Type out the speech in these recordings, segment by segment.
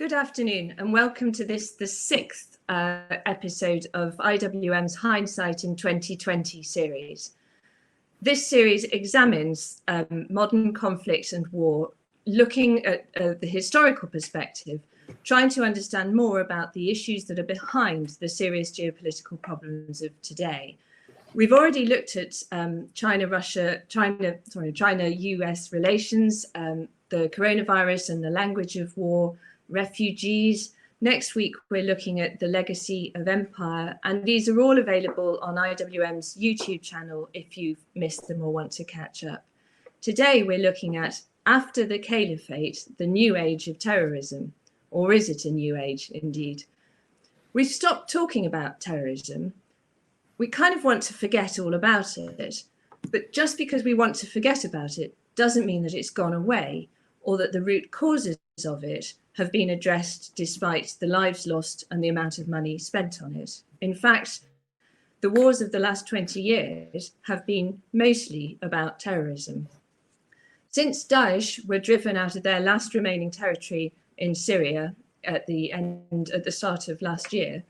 Good afternoon and welcome to the sixth episode of IWM's Hindsight in 2020 series. This series examines modern conflict and war, looking at the historical perspective, trying to understand more about the issues that are behind the serious geopolitical problems of today. We've already looked at China-US relations, the coronavirus and the language of war, refugees. Next week, we're looking at the legacy of empire, and these are all available on IWM's YouTube channel if you've missed them or want to catch up. Today, we're looking at after the Caliphate, the new age of terrorism, or is it a new age indeed? We've stopped talking about terrorism. We kind of want to forget all about it, but just because we want to forget about it doesn't mean that it's gone away or that the root causes of it have been addressed despite the lives lost and the amount of money spent on it. In fact, the wars of the last 20 years have been mostly about terrorism. Since Daesh were driven out of their last remaining territory in Syria at the start of last year,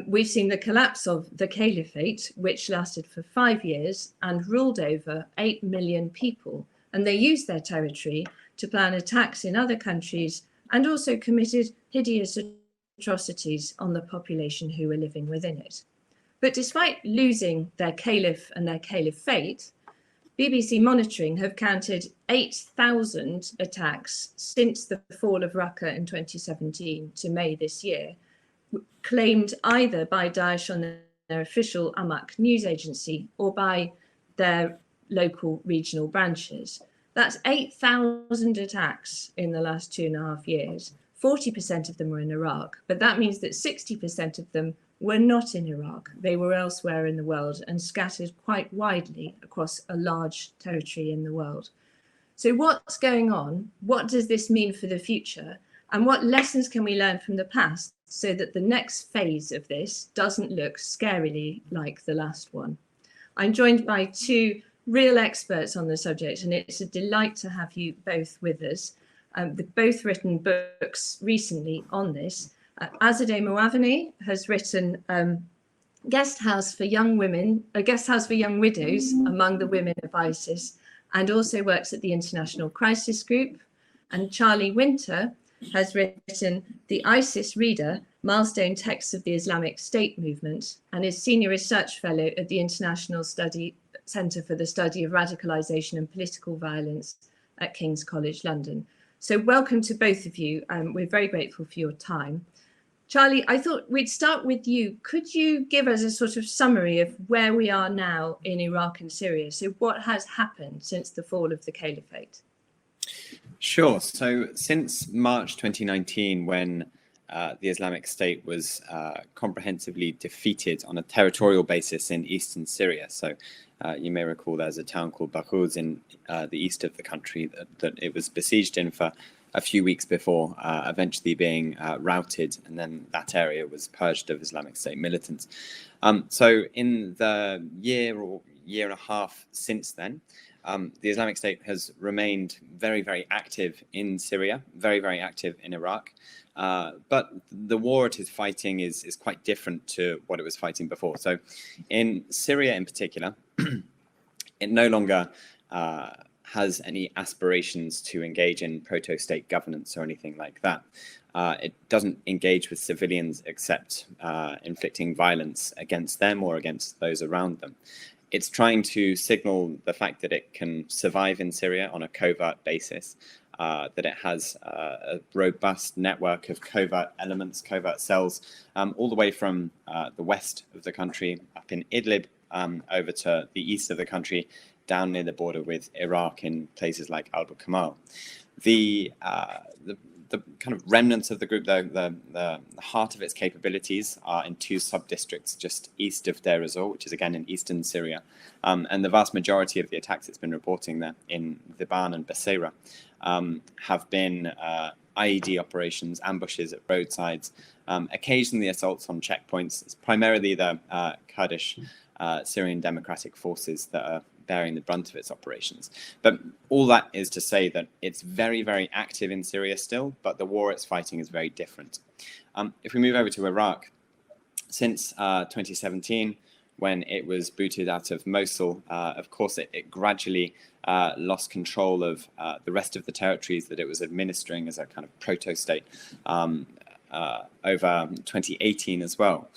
we've seen the collapse of the Caliphate, which lasted for 5 years and ruled over 8 million people. And they used their territory to plan attacks in other countries and also committed hideous atrocities on the population who were living within it. But despite losing their caliph and their caliphate, BBC Monitoring have counted 8,000 attacks since the fall of Raqqa in 2017 to May this year, claimed either by Daesh on their official Amaq news agency or by their local regional branches. That's 8,000 attacks in the last 2.5 years. 40% of them were in Iraq, but that means that 60% of them were not in Iraq. They were elsewhere in the world and scattered quite widely across a large territory in the world. So what's going on? What does this mean for the future? And what lessons can we learn from the past so that the next phase of this doesn't look scarily like the last one? I'm joined by two real experts on the subject, and it's a delight to have you both with us. They've both written books recently on this. Azadeh Moaveni has written a guest house for young widows among the women of ISIS, and also works at the International Crisis Group. And Charlie Winter has written The ISIS Reader, Milestone Texts of the Islamic State Movement, and is Senior Research Fellow at the International Centre for the Study of Radicalisation and Political Violence at King's College London. So welcome to both of you. We're very grateful for your time. Charlie, I thought we'd start with you. Could you give us a sort of summary of where we are now in Iraq and Syria? So what has happened since the fall of the Caliphate? Sure. So since March 2019, when the Islamic State was comprehensively defeated on a territorial basis in eastern Syria. So you may recall there's a town called Baghuz in the east of the country that it was besieged in for a few weeks before eventually being routed, and then that area was purged of Islamic State militants. So in the year or year and a half since then, the Islamic State has remained very, very active in Syria, very, very active in Iraq. But the war it is fighting is quite different to what it was fighting before. So in Syria in particular, it no longer has any aspirations to engage in proto-state governance or anything like that. It doesn't engage with civilians except inflicting violence against them or against those around them. It's trying to signal the fact that it can survive in Syria on a covert basis, that it has a robust network of covert elements, covert cells, all the way from the west of the country, up in Idlib, over to the east of the country, down near the border with Iraq in places like Al-Bukamal. The kind of remnants of the group, the heart of its capabilities are in two sub-districts just east of Deir ez-Zor, which is again in eastern Syria. And the vast majority of the attacks it's been reporting there in Dhiban and Basira have been IED operations, ambushes at roadsides, occasionally assaults on checkpoints. It's primarily the Kurdish Syrian Democratic Forces that are bearing the brunt of its operations. But all that is to say that it's very, very active in Syria still, but the war it's fighting is very different. If we move over to Iraq, since 2017, when it was booted out of Mosul, of course, it gradually lost control of the rest of the territories that it was administering as a kind of proto-state over 2018 as well.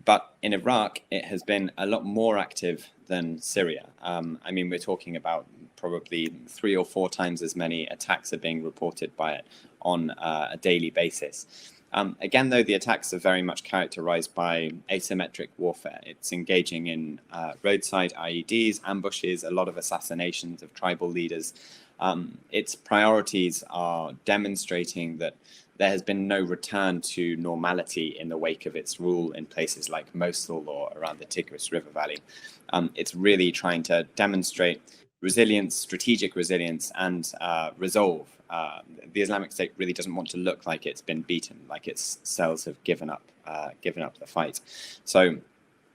But in Iraq, it has been a lot more active than Syria. I mean, we're talking about probably 3 or 4 times as many attacks are being reported by it on a daily basis. Again, though, the attacks are very much characterized by asymmetric warfare. It's engaging in roadside IEDs, ambushes, a lot of assassinations of tribal leaders. Its priorities are demonstrating that there has been no return to normality in the wake of its rule in places like Mosul or around the Tigris River Valley. It's really trying to demonstrate resilience, strategic resilience, and resolve. The Islamic State really doesn't want to look like it's been beaten, like its cells have given up the fight. So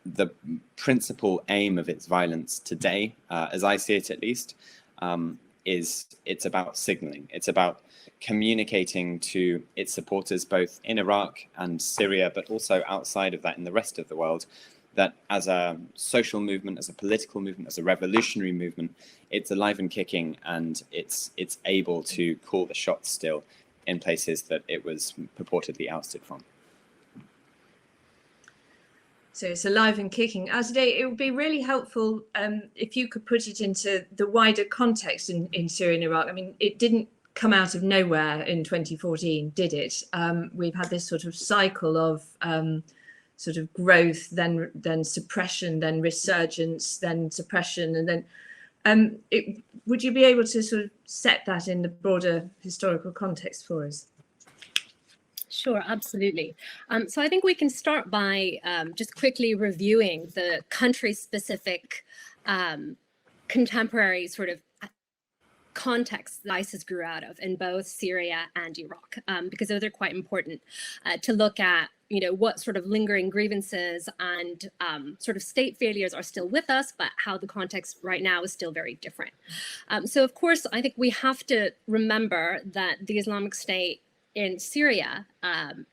the principal aim of its violence today, as I see it at least, is it's about signaling. It's about communicating to its supporters both in Iraq and Syria, but also outside of that in the rest of the world, that as a social movement, as a political movement, as a revolutionary movement, it's alive and kicking, and it's able to call the shots still in places that it was purportedly ousted from. So it's alive and kicking. Azadeh, it would be really helpful if you could put it into the wider context in Syria and Iraq. I mean, it didn't come out of nowhere in 2014, did it? We've had this sort of cycle of sort of growth, then suppression, then resurgence, then suppression, and then would you be able to sort of set that in the broader historical context for us? Sure, absolutely. So I think we can start by just quickly reviewing the country-specific contemporary sort of context that ISIS grew out of in both Syria and Iraq, because those are quite important to look at, you know, what sort of lingering grievances and sort of state failures are still with us, but how the context right now is still very different. So of course, I think we have to remember that the Islamic State in Syria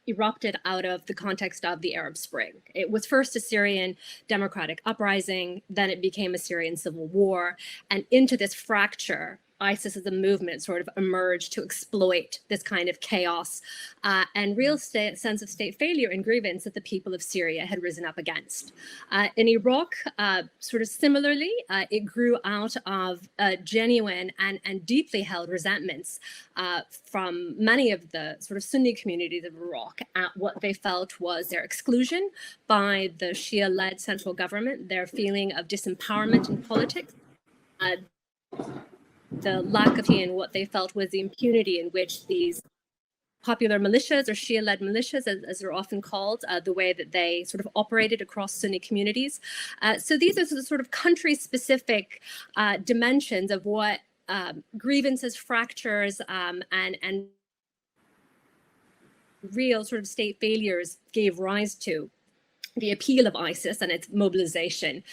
erupted out of the context of the Arab Spring. It was first a Syrian democratic uprising, then it became a Syrian civil war, and into this fracture, ISIS as a movement sort of emerged to exploit this kind of chaos and real sense of state failure and grievance that the people of Syria had risen up against. In Iraq, sort of similarly, it grew out of genuine and deeply held resentments from many of the sort of Sunni communities of Iraq at what they felt was their exclusion by the Shia-led central government, their feeling of disempowerment in politics, the lack of in what they felt was the impunity in which these popular militias or Shia-led militias, as they're often called, the way that they sort of operated across Sunni communities. So these are the sort of country-specific dimensions of what grievances, fractures, and real sort of state failures gave rise to the appeal of ISIS and its mobilization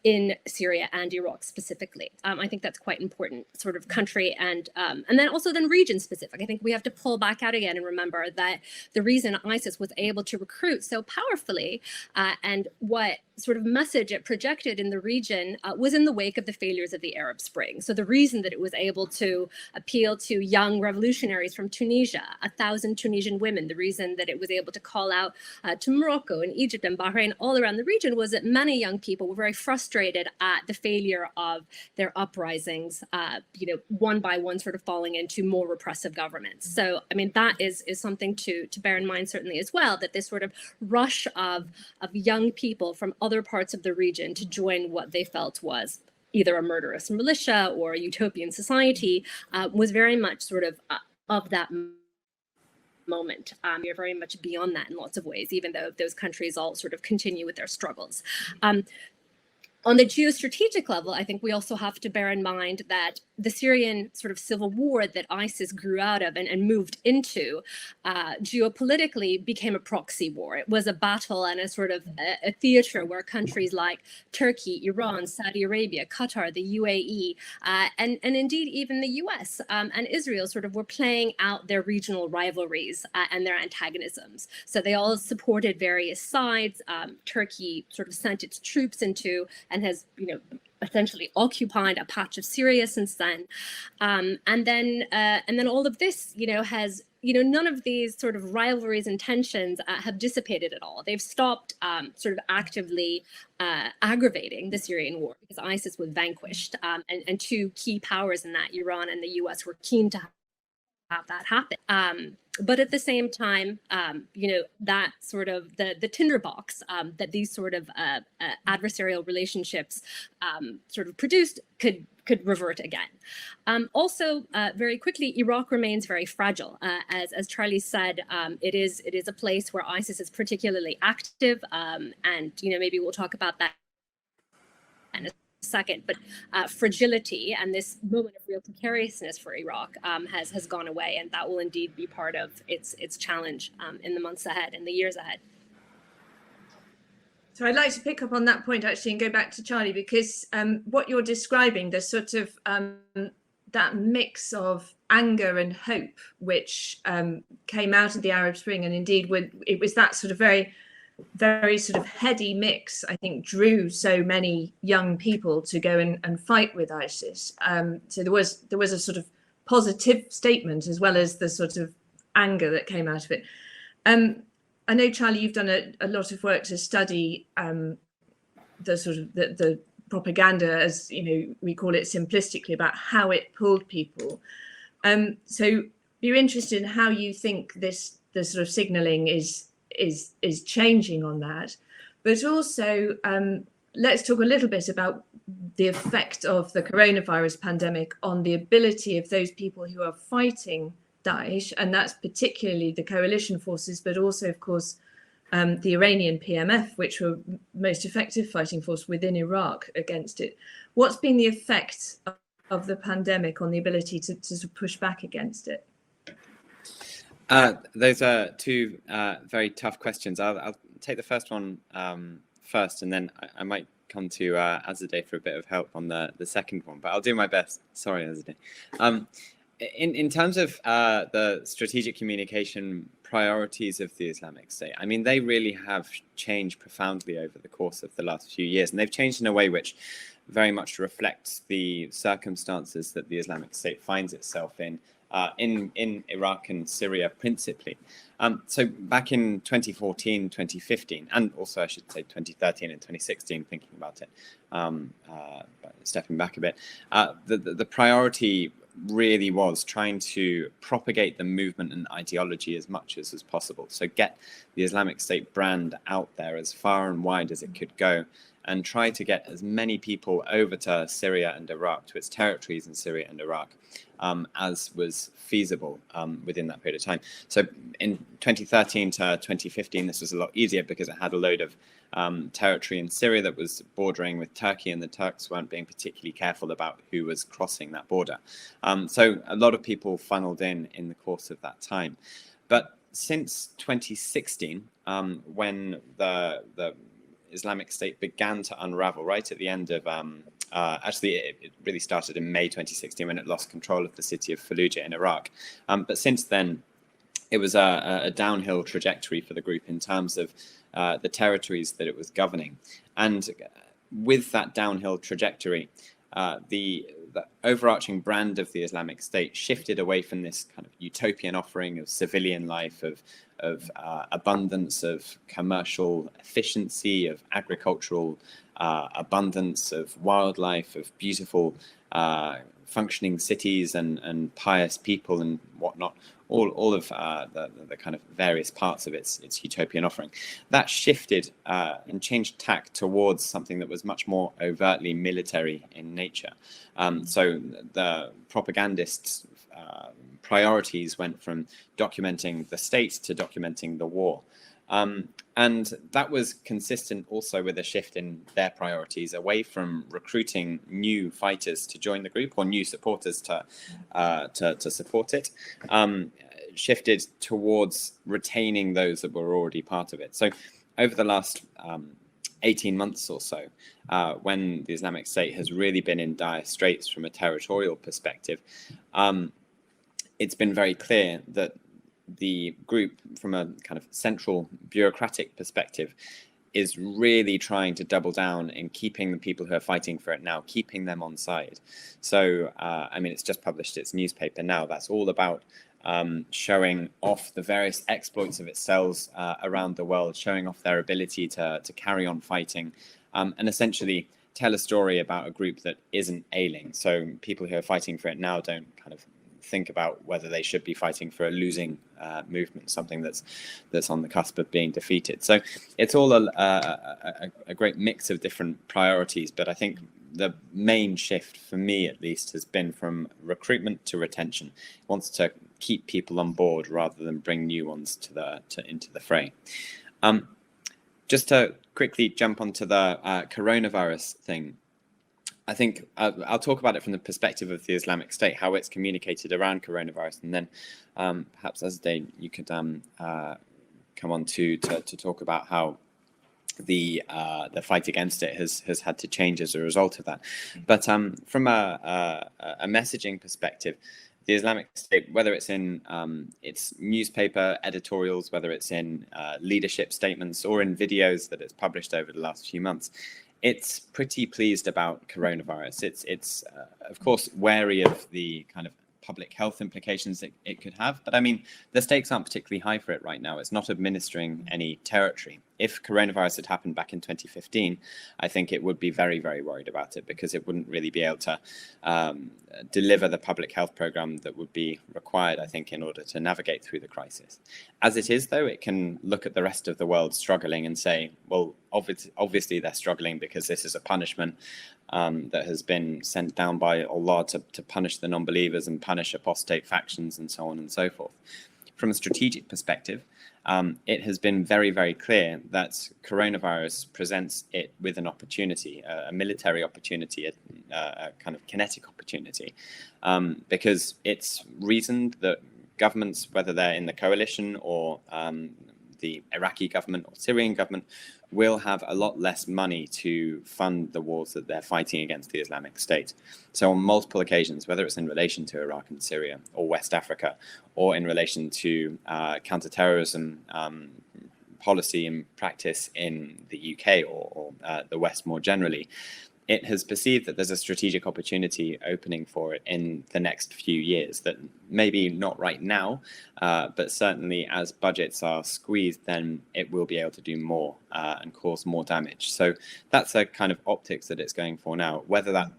in Syria and Iraq specifically. I think that's quite important, sort of country and then also then region specific. I think we have to pull back out again and remember that the reason ISIS was able to recruit so powerfully and what sort of message it projected in the region was in the wake of the failures of the Arab Spring. So the reason that it was able to appeal to young revolutionaries from Tunisia, 1,000 Tunisian women, the reason that it was able to call out to Morocco and Egypt and Bahrain all around the region was that many young people were very frustrated at the failure of their uprisings, you know, one by one sort of falling into more repressive governments. So, I mean, that is something to bear in mind certainly as well, that this sort of rush of young people from other parts of the region to join what they felt was either a murderous militia or a utopian society was very much sort of that moment. You're very much beyond that in lots of ways, even though those countries all sort of continue with their struggles. On the geostrategic level, I think we also have to bear in mind that the Syrian sort of civil war that ISIS grew out of and moved into geopolitically became a proxy war. It was a battle and a sort of a theater where countries like Turkey, Iran, Saudi Arabia, Qatar, the UAE, and indeed even the US and Israel sort of were playing out their regional rivalries and their antagonisms. So they all supported various sides. Turkey sort of sent its troops into and has, essentially occupied a patch of Syria since then, and then all of this, has, none of these sort of rivalries and tensions have dissipated at all. They've stopped sort of actively aggravating the Syrian war because ISIS was vanquished, and two key powers in that, Iran and the US, were keen to have that happen. But at the same time, that sort of the tinderbox that these sort of adversarial relationships sort of produced could revert again. Also, very quickly, Iraq remains very fragile. As Charlie said, it is a place where ISIS is particularly active, and maybe we'll talk about that in a second, but fragility and this moment of real precariousness for Iraq has gone away, and that will indeed be part of its challenge in the months ahead and the years ahead. So I'd like to pick up on that point actually and go back to Charlie, because what you're describing, the sort of that mix of anger and hope which came out of the Arab Spring, and indeed it was that sort of very sort of heady mix, I think, drew so many young people to go and fight with ISIS. So there was a sort of positive statement as well as the sort of anger that came out of it. I know, Charlie, you've done a lot of work to study the sort of the propaganda, as we call it simplistically, about how it pulled people. So you're interested in how you think the sort of signalling is changing on that, but also let's talk a little bit about the effect of the coronavirus pandemic on the ability of those people who are fighting Daesh, and that's particularly the coalition forces, but also, of course, the Iranian PMF, which were most effective fighting force within Iraq against it. What's been the effect of the pandemic on the ability to push back against it? Those are two very tough questions. I'll take the first one first, and then I might come to Azadeh for a bit of help on the second one, but I'll do my best. Sorry, Azadeh. In terms of the strategic communication priorities of the Islamic State, I mean, they really have changed profoundly over the course of the last few years, and they've changed in a way which very much reflects the circumstances that the Islamic State finds itself in Iraq and Syria principally. So back in 2014, 2015, and also I should say 2013 and 2016, thinking about it, stepping back a bit, the priority really was trying to propagate the movement and ideology as much as possible. So get the Islamic State brand out there as far and wide as it could go, and try to get as many people over to Syria and Iraq, to its territories in Syria and Iraq, as was feasible within that period of time. So in 2013 to 2015, this was a lot easier because it had a load of territory in Syria that was bordering with Turkey, and the Turks weren't being particularly careful about who was crossing that border. So a lot of people funneled in the course of that time. But since 2016, when the Islamic State began to unravel, right at the end of, actually it really started in May 2016 when it lost control of the city of Fallujah in Iraq. But since then, it was a downhill trajectory for the group in terms of the territories that it was governing. And with that downhill trajectory, the overarching brand of the Islamic State shifted away from this kind of utopian offering of civilian life, of abundance, of commercial efficiency, of agricultural abundance, of wildlife, of beautiful functioning cities and pious people and whatnot, all of the kind of various parts of its utopian offering. That shifted and changed tack towards something that was much more overtly military in nature. So the propagandists' priorities went from documenting the state to documenting the war. And that was consistent also with a shift in their priorities away from recruiting new fighters to join the group or new supporters to support it, shifted towards retaining those that were already part of it. So over the last 18 months or so, when the Islamic State has really been in dire straits from a territorial perspective, it's been very clear that the group, from a kind of central bureaucratic perspective, is really trying to double down in keeping the people who are fighting for it now, keeping them on side. So, I mean, it's just published its newspaper now. That's all about showing off the various exploits of its cells around the world, showing off their ability to carry on fighting, and essentially tell a story about a group that isn't ailing. So people who are fighting for it now don't kind of think about whether they should be fighting for a losing movement, something that's on the cusp of being defeated. So it's all a great mix of different priorities, but I think the main shift for me, at least, has been from recruitment to retention. It wants to keep people on board rather than bring new ones into the fray. Just to quickly jump onto the coronavirus thing, I think I'll talk about it from the perspective of the Islamic State, how it's communicated around coronavirus, and then perhaps Azadeh, you could come on to talk about how the fight against it has had to change as a result of that. But from a messaging perspective, the Islamic State, whether it's in its newspaper editorials, whether it's in leadership statements or in videos that it's published over the last few months, it's pretty pleased about coronavirus. It's of course wary of the kind of public health implications it could have, but I mean, the stakes aren't particularly high for it right now. It's not administering any territory. If coronavirus had happened back in 2015, I think it would be very, very worried about it, because it wouldn't really be able to deliver the public health program that would be required, I think, in order to navigate through the crisis. As it is, though, it can look at the rest of the world struggling and say, well, obviously they're struggling because this is a punishment that has been sent down by Allah to punish the non-believers and punish apostate factions and so on and so forth. From a strategic perspective, it has been very, very clear that coronavirus presents it with an opportunity, a military opportunity, a kind of kinetic opportunity, because it's reasoned that governments, whether they're in the coalition or the Iraqi government or Syrian government, will have a lot less money to fund the wars that they're fighting against the Islamic State. So on multiple occasions, whether it's in relation to Iraq and Syria or West Africa, or in relation to counterterrorism policy and practice in the UK or the West more generally, it has perceived that there's a strategic opportunity opening for it in the next few years, that maybe not right now, but certainly as budgets are squeezed, then it will be able to do more and cause more damage. So that's a kind of optics that it's going for now. Whether that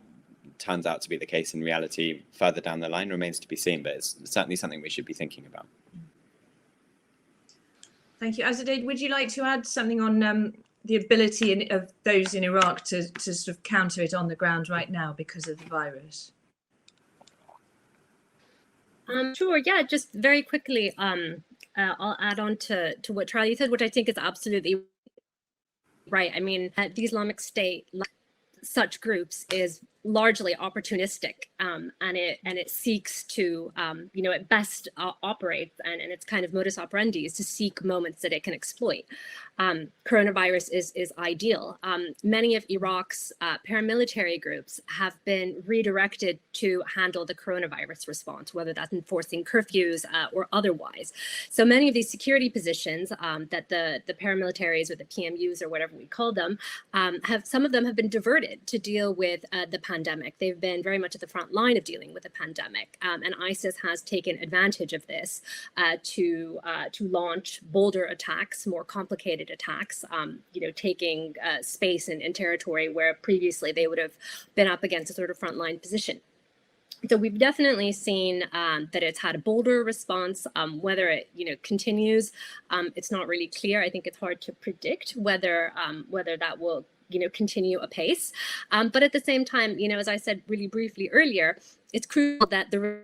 turns out to be the case in reality further down the line remains to be seen, but it's certainly something we should be thinking about. Thank you. Azadeh, would you like to add something on the ability of those in Iraq to sort of counter it on the ground right now because of the virus? Sure, yeah, just very quickly, I'll add on to what Charlie said, which I think is absolutely right. I mean, the Islamic State, like such groups, is largely opportunistic, and it seeks to, it best operates, and its kind of modus operandi is to seek moments that it can exploit. Coronavirus is ideal. Many of Iraq's paramilitary groups have been redirected to handle the coronavirus response, whether that's enforcing curfews or otherwise. So many of these security positions that the paramilitaries or the PMUs or whatever we call them, some of them have been diverted to deal with the pandemic. They've been very much at the front line of dealing with the pandemic, and ISIS has taken advantage of this to launch bolder attacks, more complicated attacks, taking space and territory where previously they would have been up against a sort of frontline position. So we've definitely seen that it's had a bolder response. Whether it continues, it's not really clear. I think it's hard to predict whether that will continue apace. But at the same time, as I said really briefly earlier, it's crucial that the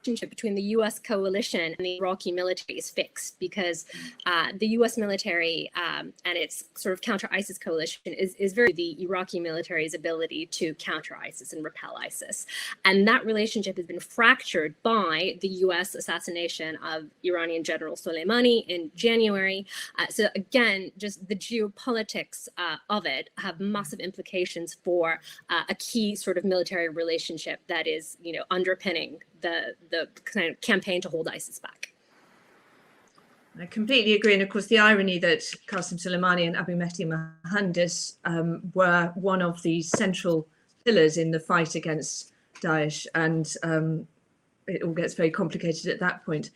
between the U.S. coalition and the Iraqi military is fixed, because the U.S. military and its sort of counter-ISIS coalition is very the Iraqi military's ability to counter ISIS and repel ISIS. And that relationship has been fractured by the U.S. assassination of Iranian General Soleimani in January. So again, just the geopolitics of it have massive implications for a key sort of military relationship that is, underpinning the kind of campaign to hold ISIS back. I completely agree. And of course, the irony that Qasem Soleimani and Abu Mahdi Mohandes were one of the central pillars in the fight against Daesh, and it all gets very complicated at that point.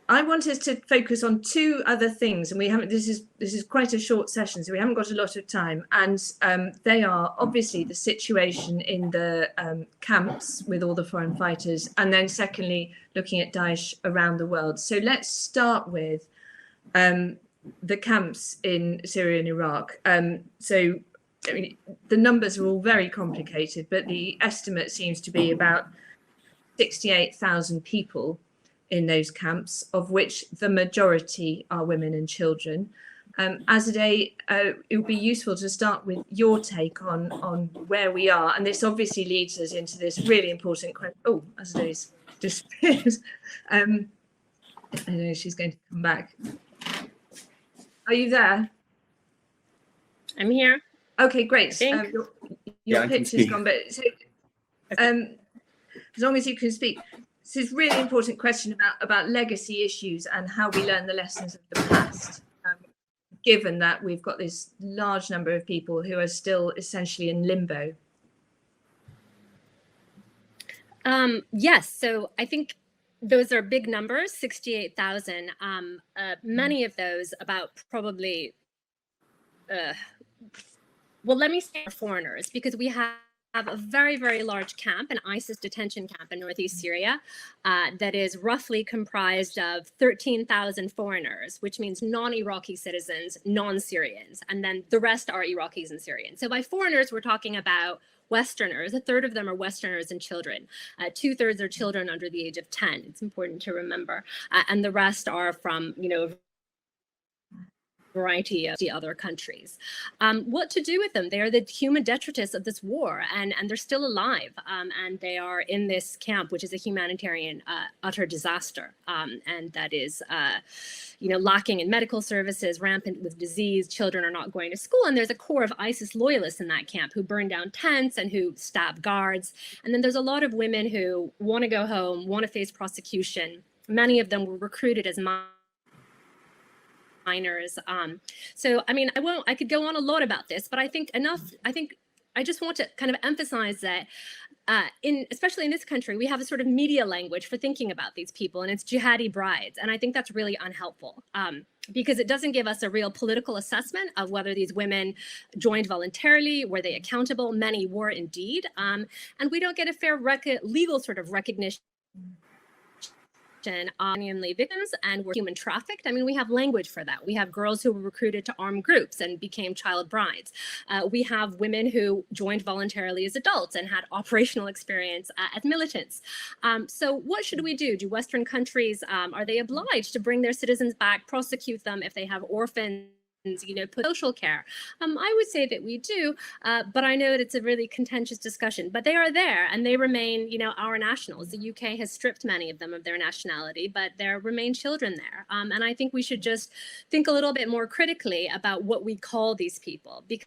I want us to focus on two other things, and we haven't. This is quite a short session, so we haven't got a lot of time. And they are obviously the situation in the camps with all the foreign fighters, and then secondly, looking at Daesh around the world. So let's start with the camps in Syria and Iraq. So I mean, the numbers are all very complicated, but the estimate seems to be about 68,000 people in those camps, of which the majority are women and children. Azadeh, it would be useful to start with your take on where we are. And this obviously leads us into this really important question. Oh, Azadeh's disappeared. I know she's going to come back. Are you there? I'm here. Okay, great. Your picture's gone, but so, as long as you can speak. This is a really important question about legacy issues and how we learn the lessons of the past, given that we've got this large number of people who are still essentially in limbo. Yes, so I think those are big numbers, 68,000. Many of those, about probably, well, let me say foreigners, because we have a very, very large camp, an ISIS detention camp in northeast Syria, that is roughly comprised of 13,000 foreigners, which means non-Iraqi citizens, non-Syrians, and then the rest are Iraqis and Syrians. So by foreigners, we're talking about Westerners. A third of them are Westerners and children. 2/3 are children under the age of 10. It's important to remember. And the rest are from, variety of the other countries. What to do with them? They are the human detritus of this war, and they're still alive, and they are in this camp, which is a humanitarian utter disaster, and that is lacking in medical services, rampant with disease. Children are not going to school, and there's a core of ISIS loyalists in that camp who burn down tents and who stab guards. And then there's a lot of women who want to go home, want to face prosecution. Many of them were recruited as minors. So, I mean, I could go on a lot about this, but I think I just want to kind of emphasize that especially in this country, we have a sort of media language for thinking about these people, and it's jihadi brides. And I think that's really unhelpful because it doesn't give us a real political assessment of whether these women joined voluntarily, were they accountable? Many were indeed. And we don't get a fair legal sort of recognition genuinely victims and were human trafficked. I mean, we have language for that. We have girls who were recruited to armed groups and became child brides. We have women who joined voluntarily as adults and had operational experience as militants. So what should we do? Do Western countries, are they obliged to bring their citizens back, prosecute them if they have orphans, put social care? I would say that we do, but I know that it's a really contentious discussion. But they are there, and they remain, our nationals. The UK has stripped many of them of their nationality, but there remain children there. And I think we should just think a little bit more critically about what we call these people, because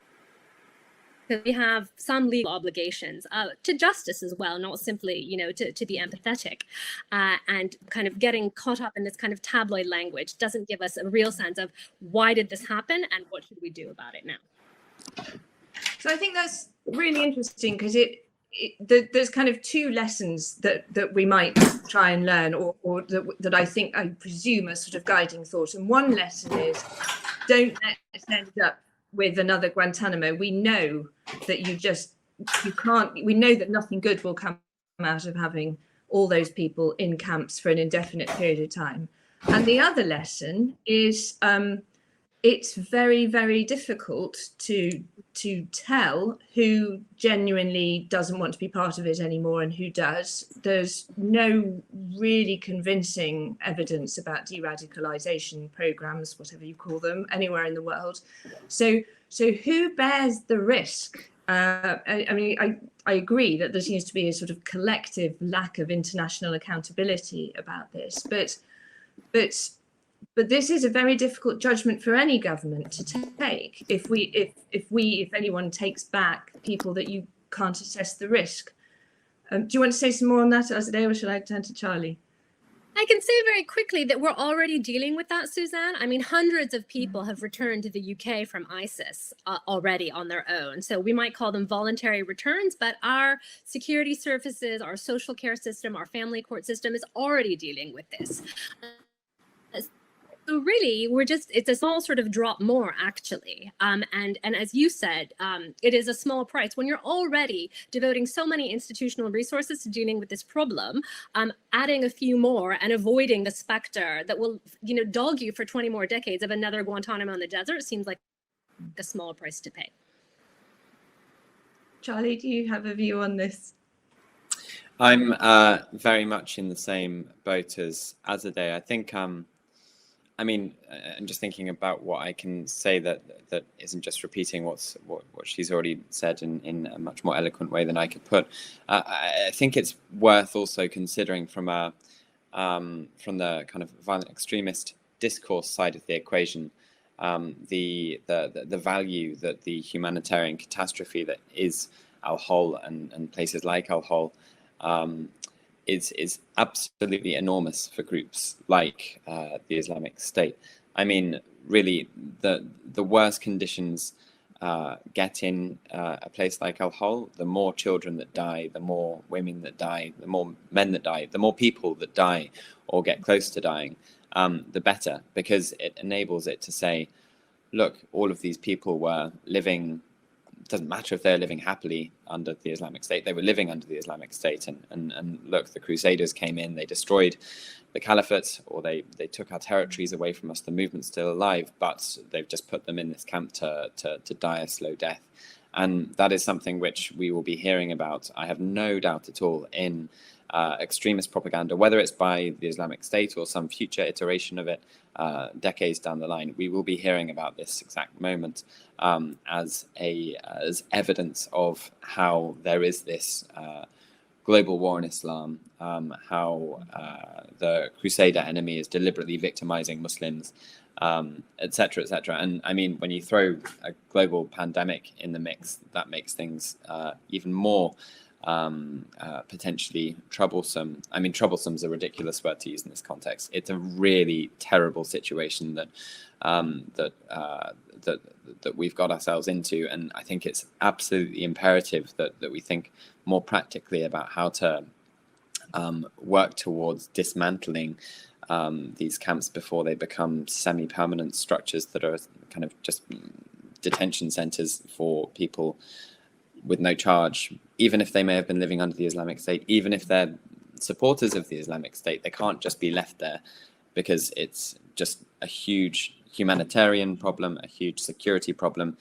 we have some legal obligations to justice as well, not simply, to be empathetic. And kind of getting caught up in this kind of tabloid language doesn't give us a real sense of why did this happen and what should we do about it now. So I think that's really interesting, because there's kind of two lessons that we might try and learn, or that I presume are sort of guiding thought. And one lesson is, don't let's end up with another Guantanamo. We know that we know that nothing good will come out of having all those people in camps for an indefinite period of time. And the other lesson is it's very, very difficult to tell who genuinely doesn't want to be part of it anymore and who does. There's no really convincing evidence about de-radicalization programs, whatever you call them, anywhere in the world. So who bears the risk? I mean, I agree that there seems to be a sort of collective lack of international accountability about this, but this is a very difficult judgment for any government to take. If anyone takes back people that you can't assess the risk. Do you want to say some more on that, Azadeh, or shall I turn to Charlie? I can say very quickly that we're already dealing with that, Suzanne. I mean, hundreds of people have returned to the UK from ISIS already on their own. So we might call them voluntary returns, but our security services, our social care system, our family court system is already dealing with this. So really, it's a small sort of drop more, actually. And as you said, it is a small price. When you're already devoting so many institutional resources to dealing with this problem, adding a few more and avoiding the specter that will, dog you for 20 more decades of another Guantanamo in the desert seems like a small price to pay. Charlie, do you have a view on this? I'm very much in the same boat as Azadeh. I think I mean, I'm just thinking about what I can say that isn't just repeating what she's already said in a much more eloquent way than I could put. I think it's worth also considering from the kind of violent extremist discourse side of the equation, the value that the humanitarian catastrophe that is Al-Hol and places like Al-Hol is absolutely enormous for groups like the Islamic State. I mean, really, the worse conditions get in a place like Al-Hol, the more children that die, the more women that die, the more men that die, the more people that die or get close to dying, the better, because it enables it to say, look, all of these people were living. It doesn't matter if they're living happily under the Islamic State. They were living under the Islamic State. And look, the Crusaders came in, they destroyed the Caliphate, or they took our territories away from us. The movement's still alive, but they've just put them in this camp to die a slow death. And that is something which we will be hearing about, I have no doubt at all, in extremist propaganda, whether it's by the Islamic State or some future iteration of it, decades down the line. We will be hearing about this exact moment as evidence of how there is this global war in Islam, how the Crusader enemy is deliberately victimizing Muslims, etc., etc. And I mean, when you throw a global pandemic in the mix, that makes things even more potentially troublesome. I mean, troublesome is a ridiculous word to use in this context. It's a really terrible situation that we've got ourselves into, and I think it's absolutely imperative that we think more practically about how to work towards dismantling these camps before they become semi-permanent structures that are kind of just detention centers for people with no charge, even if they may have been living under the Islamic State, even if they're supporters of the Islamic State. They can't just be left there, because it's just a huge humanitarian problem, a huge security problem,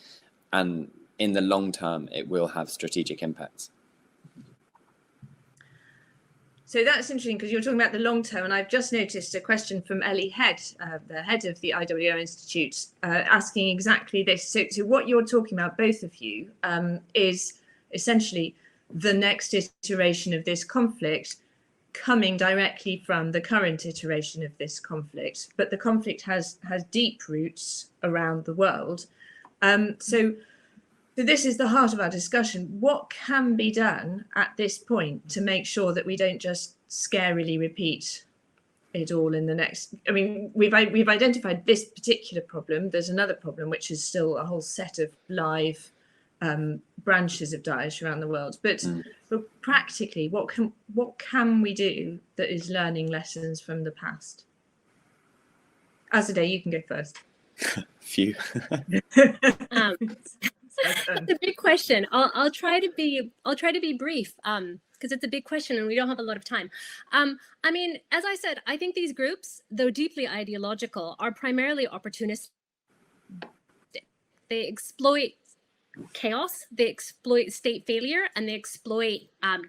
and in the long term, it will have strategic impacts. So that's interesting, because you're talking about the long term, and I've just noticed a question from Ellie Head, the head of the IWO Institute, asking exactly this. So what you're talking about, both of you, is essentially the next iteration of this conflict coming directly from the current iteration of this conflict. But the conflict has deep roots around the world. So this is the heart of our discussion. What can be done at this point to make sure that we don't just scarily repeat it all in the next? I mean, we've identified this particular problem. There's another problem, which is still a whole set of live branches of Daesh around the world. But practically, what can we do that is learning lessons from the past? Azadeh, you can go first. Few. It's a big question. I'll try to be brief because it's a big question and we don't have a lot of time. I mean, as I said, I think these groups, though deeply ideological, are primarily opportunistic. they exploit chaos, they exploit state failure, and they exploit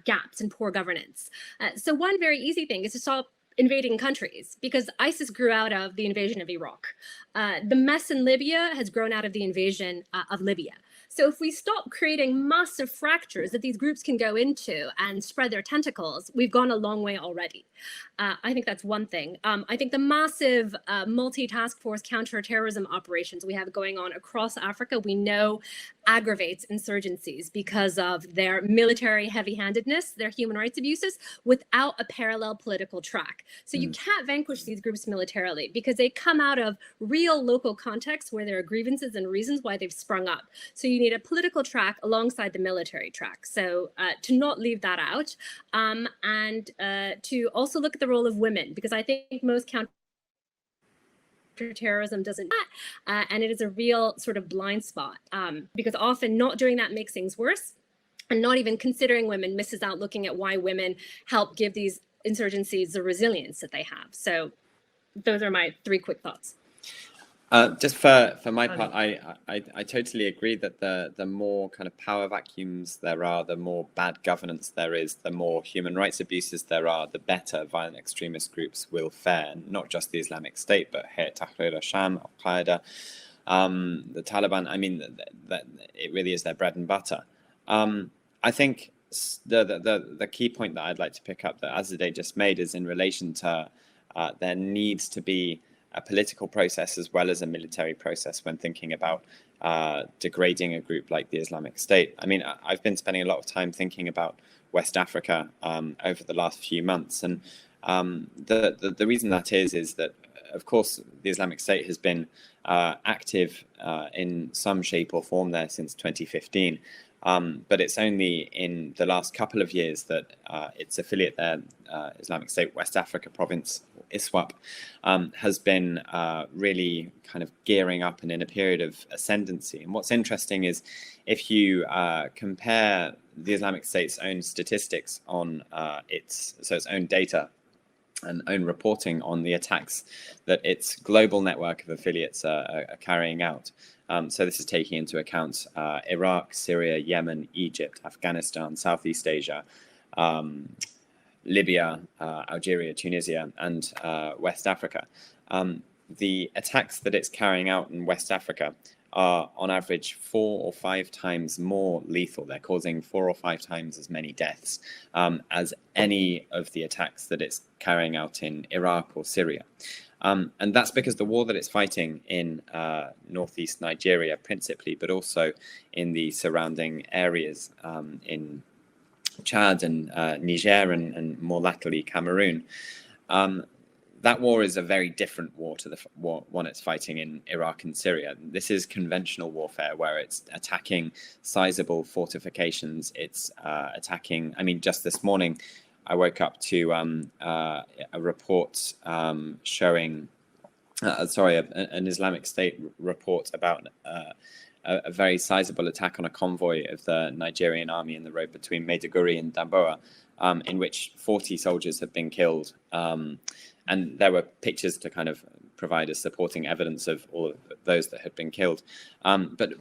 gaps in poor governance. So one very easy thing is to stop invading countries, because ISIS grew out of the invasion of Iraq. The mess in Libya has grown out of the invasion of Libya. So if we stop creating massive fractures that these groups can go into and spread their tentacles, we've gone a long way already. I think that's one thing. I think the massive multi-task force counter-terrorism operations we have going on across Africa, we know aggravates insurgencies because of their military heavy-handedness, their human rights abuses, without a parallel political track. So you can't vanquish these groups militarily because they come out of real local contexts where there are grievances and reasons why they've sprung up. So you need a political track alongside the military track. So to not leave that out, and to also look at the role of women, because I think most counterterrorism doesn't, and it is a real sort of blind spot, because often not doing that makes things worse, and not even considering women misses out looking at why women help give these insurgencies the resilience that they have. So those are my 3 quick thoughts. Just for my part, I totally agree that the more kind of power vacuums there are, the more bad governance there is, the more human rights abuses there are, the better violent extremist groups will fare. Not just the Islamic State, but Hayat Tahrir al-Sham, Al-Qaeda, the Taliban. I mean, that it really is their bread and butter. I think the key point that I'd like to pick up that Azadeh just made is in relation to there needs to be a political process as well as a military process when thinking about degrading a group like the Islamic State. I mean, I've been spending a lot of time thinking about West Africa over the last few months, and the reason that is that, of course, the Islamic State has been active in some shape or form there since 2015. But it's only in the last couple of years that its affiliate there, Islamic State West Africa Province, ISWAP, has been really kind of gearing up and in a period of ascendancy. And what's interesting is if you compare the Islamic State's own statistics on its own data and own reporting on the attacks that its global network of affiliates are carrying out. So this is taking into account Iraq, Syria, Yemen, Egypt, Afghanistan, Southeast Asia, Libya, Algeria, Tunisia, and West Africa. The attacks that it's carrying out in West Africa are on average 4 or 5 times more lethal. They're causing 4 or 5 times as many deaths as any of the attacks that it's carrying out in Iraq or Syria. And that's because the war that it's fighting in northeast Nigeria principally, but also in the surrounding areas in Chad and Niger and more latterly Cameroon, that war is a very different war to the one it's fighting in Iraq and Syria. This is conventional warfare where it's attacking sizable fortifications. It's attacking, I mean, just this morning, I woke up to a report showing, an Islamic State report about a very sizable attack on a convoy of the Nigerian army in the road between Maiduguri and Damboa, in which 40 soldiers have been killed. And there were pictures to kind of provide as supporting evidence of all of those that had been killed. But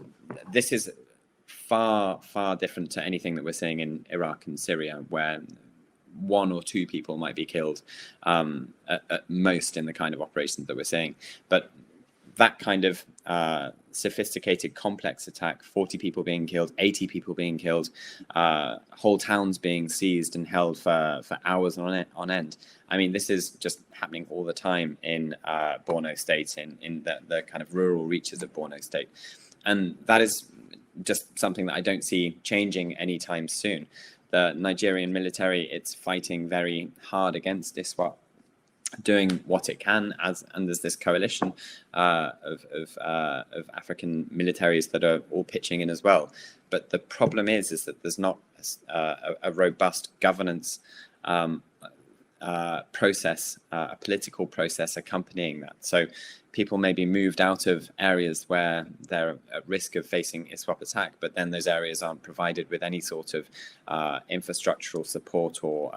this is far, far different to anything that we're seeing in Iraq and Syria, where 1 or 2 people might be killed at most in the kind of operations that we're seeing. But that kind of sophisticated, complex attack, 40 people being killed, 80 people being killed, whole towns being seized and held for hours on end. I mean, this is just happening all the time in Borno State, in the kind of rural reaches of Borno State. And that is just something that I don't see changing anytime soon. The Nigerian military, it's fighting very hard against ISWAP, doing what it can, and there's this coalition of African militaries that are all pitching in as well. But the problem is that there's not a robust governance process, a political process accompanying that. So people may be moved out of areas where they're at risk of facing ISWAP attack, but then those areas aren't provided with any sort of infrastructural support or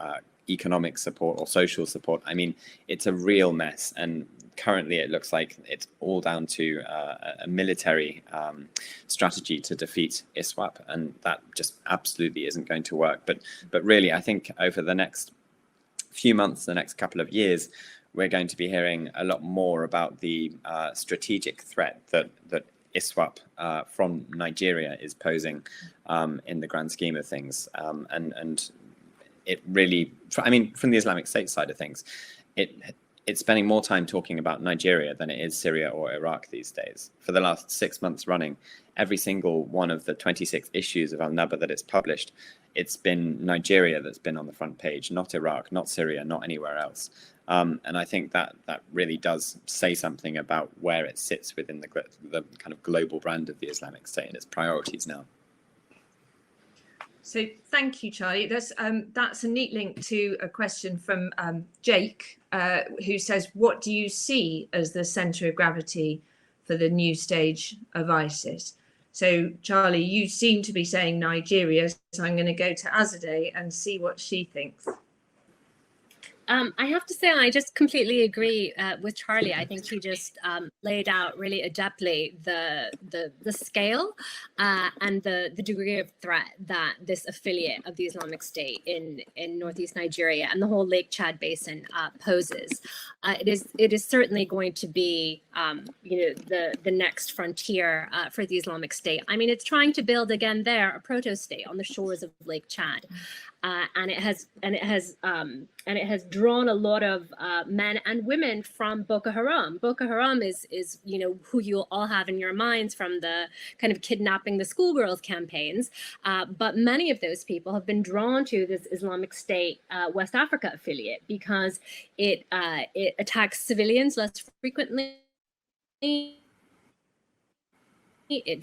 economic support or social support. I mean, it's a real mess. And currently it looks like it's all down to a military strategy to defeat ISWAP, and that just absolutely isn't going to work. But really, I think over the next few months, the next couple of years, we're going to be hearing a lot more about the strategic threat that ISWAP from Nigeria is posing in the grand scheme of things. And it really, I mean, from the Islamic State side of things, it's spending more time talking about Nigeria than it is Syria or Iraq these days. For the last 6 months running, every single one of the 26 issues of Al-Naba that it's published, it's been Nigeria that's been on the front page, not Iraq, not Syria, not anywhere else. And I think that really does say something about where it sits within the kind of global brand of the Islamic State and its priorities now. So thank you, Charlie. That's a neat link to a question from Jake, who says, what do you see as the centre of gravity for the new stage of ISIS? So, Charlie, you seem to be saying Nigeria, so I'm going to go to Azadeh and see what she thinks. I have to say, I just completely agree with Charlie. I think he just laid out really adeptly the scale and the degree of threat that this affiliate of the Islamic State in northeast Nigeria and the whole Lake Chad Basin poses. It is certainly going to be the next frontier for the Islamic State. I mean, it's trying to build again there a proto-state on the shores of Lake Chad. And it has drawn a lot of men and women from Boko Haram. Boko Haram is who you all have in your minds from the kind of kidnapping the schoolgirls campaigns. But many of those people have been drawn to this Islamic State West Africa affiliate because it attacks civilians less frequently. It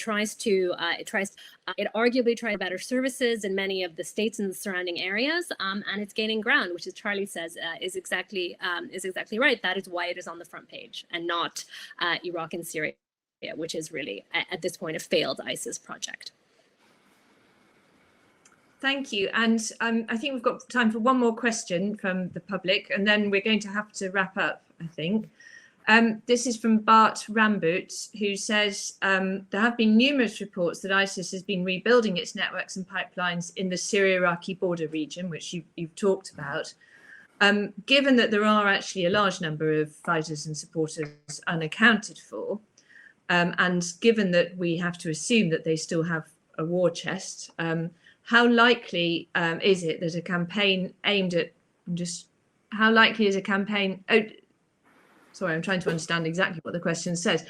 arguably tries better services in many of the states in the surrounding areas, and it's gaining ground, which, as Charlie says, is exactly right. That is why it is on the front page and not Iraq and Syria, which is really at this point a failed ISIS project. Thank you. And I think we've got time for one more question from the public, and then we're going to have to wrap up, I think. This is from Bart Rambut, who says there have been numerous reports that ISIS has been rebuilding its networks and pipelines in the Syria-Iraqi border region, which you've talked about. Given that there are actually a large number of fighters and supporters unaccounted for, and given that we have to assume that they still have a war chest, how likely is it that a campaign aimed at sorry, I'm trying to understand exactly what the question says.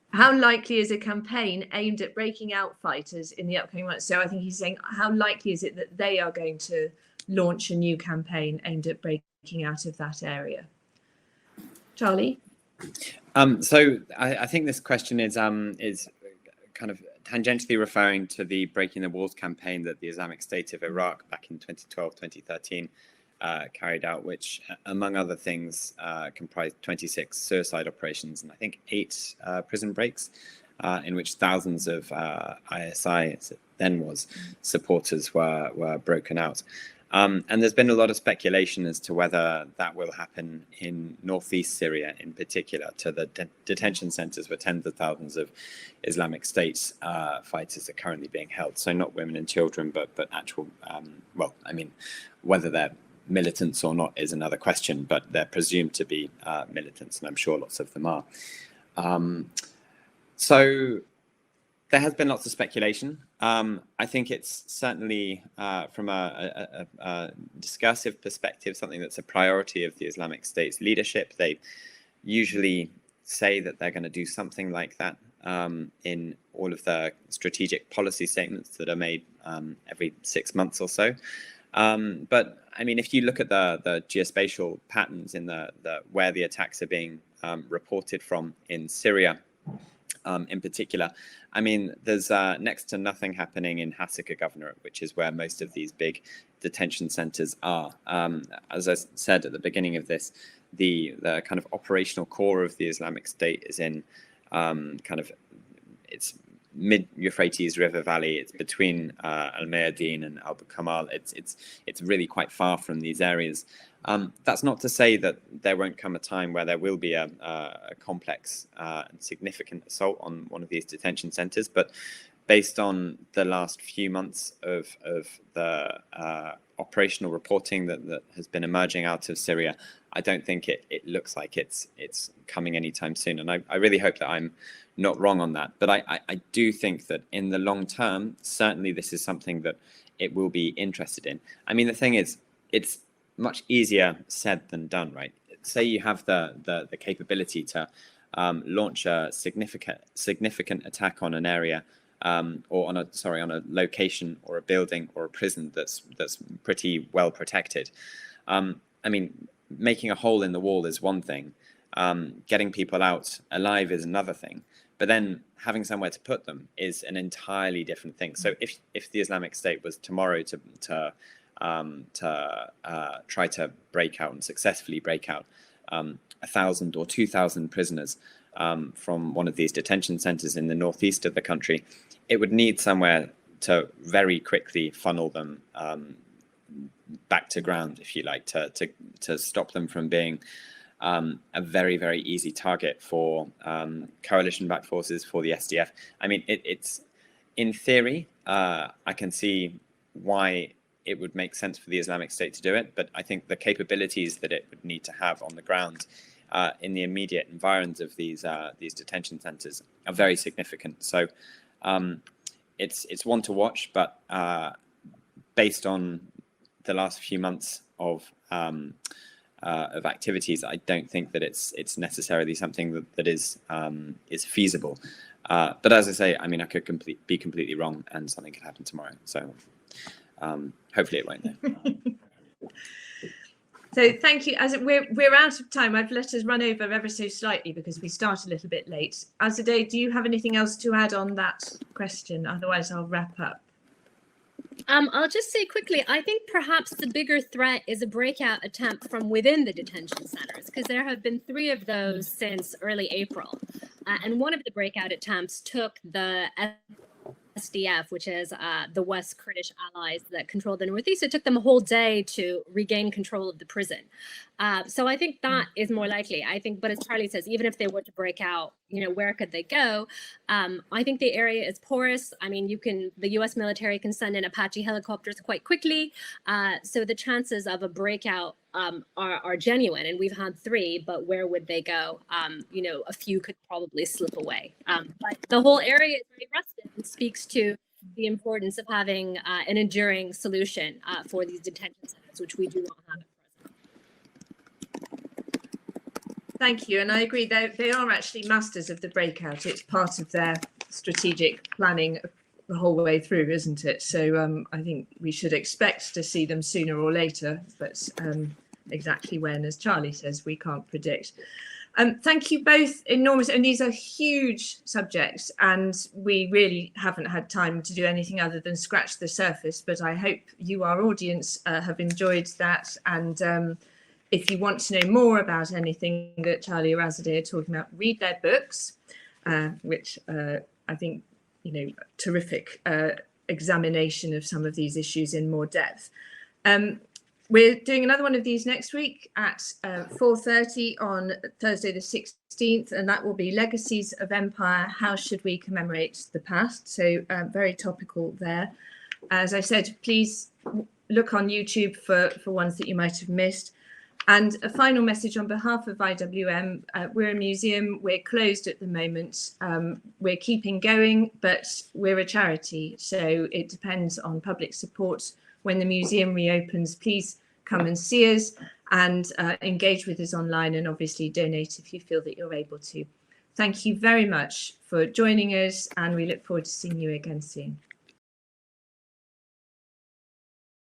How likely is a campaign aimed at breaking out fighters in the upcoming months? So I think he's saying, how likely is it that they are going to launch a new campaign aimed at breaking out of that area? Charlie? So I think this question is kind of tangentially referring to the Breaking the Walls campaign that the Islamic State of Iraq back in 2012, 2013 carried out, which, among other things, comprised 26 suicide operations and I think 8 prison breaks, in which thousands of ISI, as it then was, supporters were broken out. And there's been a lot of speculation as to whether that will happen in northeast Syria in particular, to the detention centers where tens of thousands of Islamic State fighters are currently being held. So not women and children, but actual, well, I mean, whether they're militants or not is another question, but they're presumed to be militants, and I'm sure lots of them are. So there has been lots of speculation. I think it's certainly, from a discursive perspective, something that's a priority of the Islamic State's leadership. They usually say that they're going to do something like that in all of the strategic policy statements that are made every 6 months or so. But I mean, if you look at the geospatial patterns in the where the attacks are being reported from in Syria, in particular, I mean, there's next to nothing happening in Hasaka Governorate, which is where most of these big detention centers are. As I said at the beginning of this, the kind of operational core of the Islamic State is in kind of its mid-Euphrates River Valley. It's between Al-Mayadeen and Abu Kamal. It's really quite far from these areas. That's not to say that there won't come a time where there will be a complex and significant assault on one of these detention centers, but based on the last few months of the operational reporting that has been emerging out of Syria, I don't think it looks like it's coming anytime soon. And I really hope that I'm not wrong on that. But I do think that in the long term, certainly this is something that it will be interested in. I mean, the thing is, it's much easier said than done, right? Say you have the capability to launch a significant attack on an area, or on a location or a building or a prison that's pretty well protected. I mean, making a hole in the wall is one thing. Getting people out alive is another thing. But then having somewhere to put them is an entirely different thing. So if the Islamic State was tomorrow to try to break out and successfully break out 1,000 or 2,000 prisoners from one of these detention centers in the northeast of the country, it would need somewhere to very quickly funnel them back to ground, if you like, to stop them from being a very, very easy target for coalition-backed forces, for the SDF. I mean, it's in theory, I can see why it would make sense for the Islamic State to do it, but I think the capabilities that it would need to have on the ground in the immediate environs of these detention centers are very significant. So it's one to watch, but based on the last few months of activities, I don't think that it's necessarily something that is feasible. But as I say, I mean, I could be completely wrong, and something could happen tomorrow. So hopefully it won't. Though. So thank you. As we're out of time, I've let us run over ever so slightly because we start a little bit late. Azadeh, do you have anything else to add on that question? Otherwise, I'll wrap up. I'll just say quickly, I think perhaps the bigger threat is a breakout attempt from within the detention centers, because there have been 3 of those since early April. And one of the breakout attempts took the SDF, which is the West Kurdish allies that control the Northeast. It took them a whole day to regain control of the prison. So I think that is more likely. I think, but as Charlie says, even if they were to break out, where could they go? I think the area is porous. I mean, the US military can send in Apache helicopters quite quickly. So the chances of a breakout are genuine, and we've had 3, but where would they go? A few could probably slip away. But the whole area is very rested and speaks to the importance of having an enduring solution for these detention centers, which we do not have at present. Thank you, and I agree. They are actually masters of the breakout. It's part of their strategic planning the whole way through, isn't it? So I think we should expect to see them sooner or later, but exactly when, as Charlie says, we can't predict. Thank you both enormous, and these are huge subjects, and we really haven't had time to do anything other than scratch the surface, but I hope you, our audience, have enjoyed that. And if you want to know more about anything that Charlie or Azadeh are talking about, read their books, which I think, terrific examination of some of these issues in more depth. We're doing another one of these next week at 4:30 on Thursday the 16th, and that will be Legacies of Empire, How Should We Commemorate the Past? So very topical there. As I said, please look on YouTube for ones that you might have missed. And a final message on behalf of IWM, we're a museum, we're closed at the moment, we're keeping going, but we're a charity, so it depends on public support. When the museum reopens, please come and see us and engage with us online, and obviously donate if you feel that you're able to. Thank you very much for joining us, and we look forward to seeing you again soon.